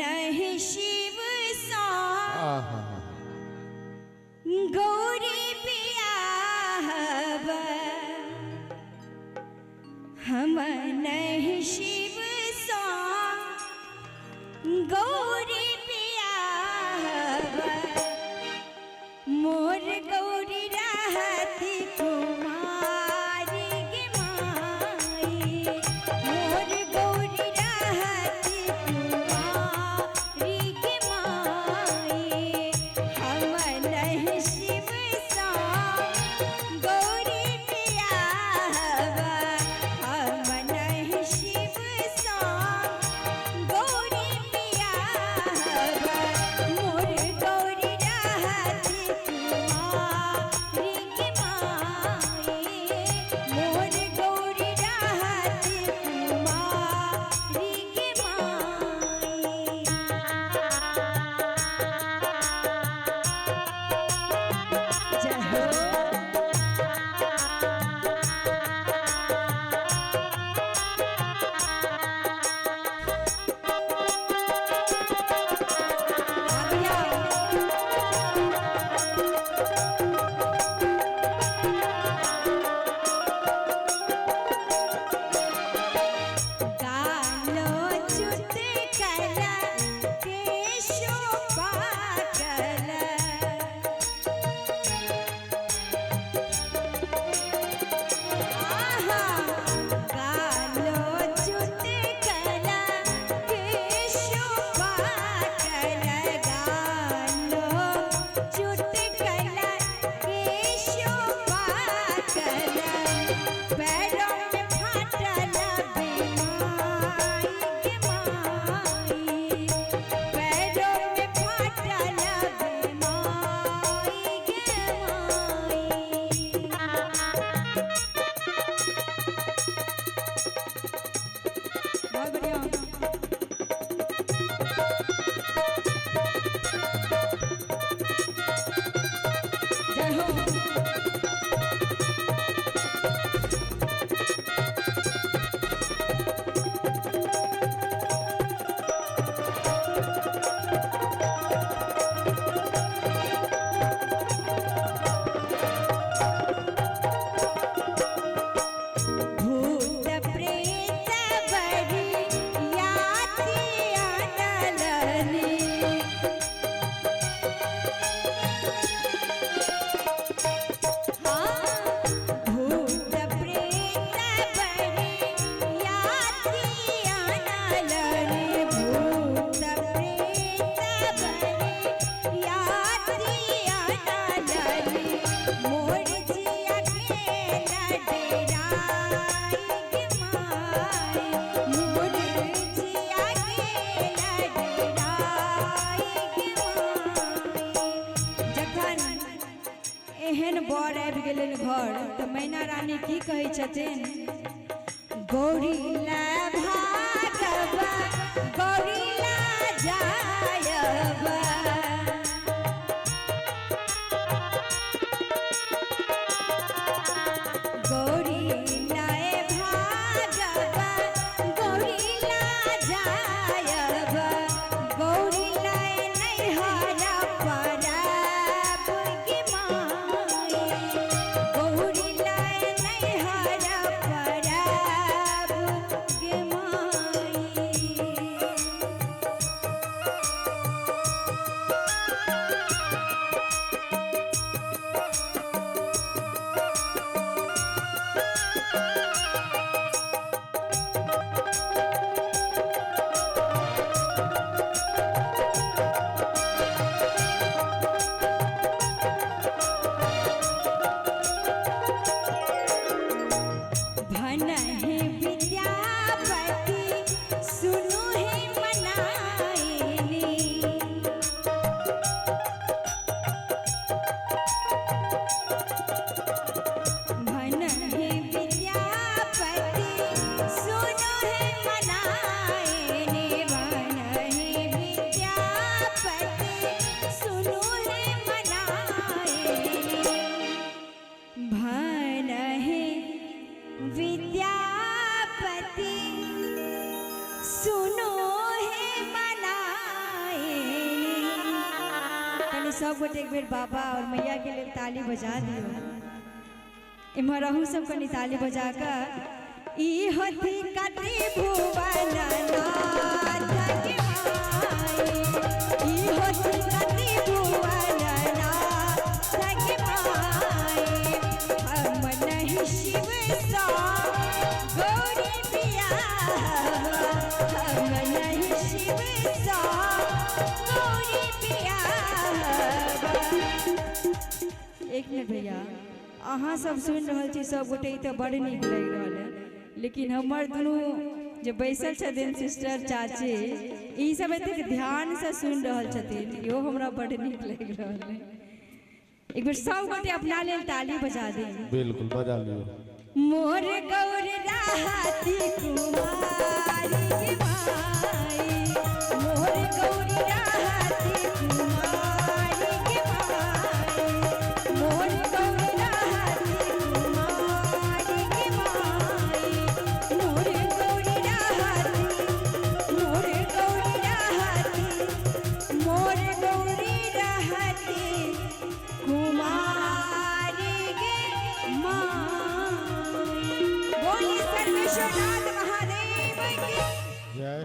नहीं शिव सा गौरी बियाहब हम नहीं शिव सा गौरी बियाहब मोर गौरी रहती कुमारी गे माई मोर गौरी रहती कुमारी गे माई हम नहीं शिव सा गौरी बियाहब हम नहीं शिव सा गौरी बियाहब मोर गौरी रहती कुमारी गे माई मोर गौरी रहती कुमारी गे माई जय हो गालो चुत कला केशो पाकल आहा गालो चुत कला केशो पाकल गालो चुत कला केशो पाकल पैरों में फाटल बीमाई गे माई पैरों में फाटल बीमाई गे माई बहुत बढ़िया जय हो भूत प्रेत बड़ी याति आनलनी भूत प्रेत बड़ी याति आनलनी भूत प्रेत बड़ी याति आनलनी मोर जिया के लडराई गे माई मोर जिया के लडराई गे माई जखन एहन बर आबि गेलनि घर तऽ मैना रानी की कहै छथिन गौरी ला भागब गौरी ला जायब गौरी लाए भागब गौरी ला जायब गौरी लाए नैहरा परब गे माई गौरी लाए नैहरा परब गे सब गोटे एक बेर बाबा और मैया के लिए ताली बजा दियो। इम्हर रहू सब कनी ताली बजा कर ई होती कति भुवन नाथ के माई, ई होती कति भुवन नाथ के माई। हम नहीं शिव सा गौरी पिया, हम नहीं शिव सा गौरी पिया। एक मिनट भैया, अहाँ सब सुन रहा छी सब गोटे तो बड़ निक लग रहा है, लेकिन हमर दुनू जो बैसल छथिन सिस्टर चाची ई सब एते ध्यान से सुन रहा छथिन, यो हमरा बड़ निक लग रहा है। एक बार सब गोटे अपना लेल ताली बजा दे। बिल्कुल बजा लियो। मोर गौर राहती कुमारी के माई, मोर गौर राहती कुमारी के माई, मोर गौर राहती कुमारी के माई, मोर गौर राहती, मोर गौर राहती, मोर गौर राहती कुमारी के माई। बोली सर्वेश्वरनाथ महादेव की जय।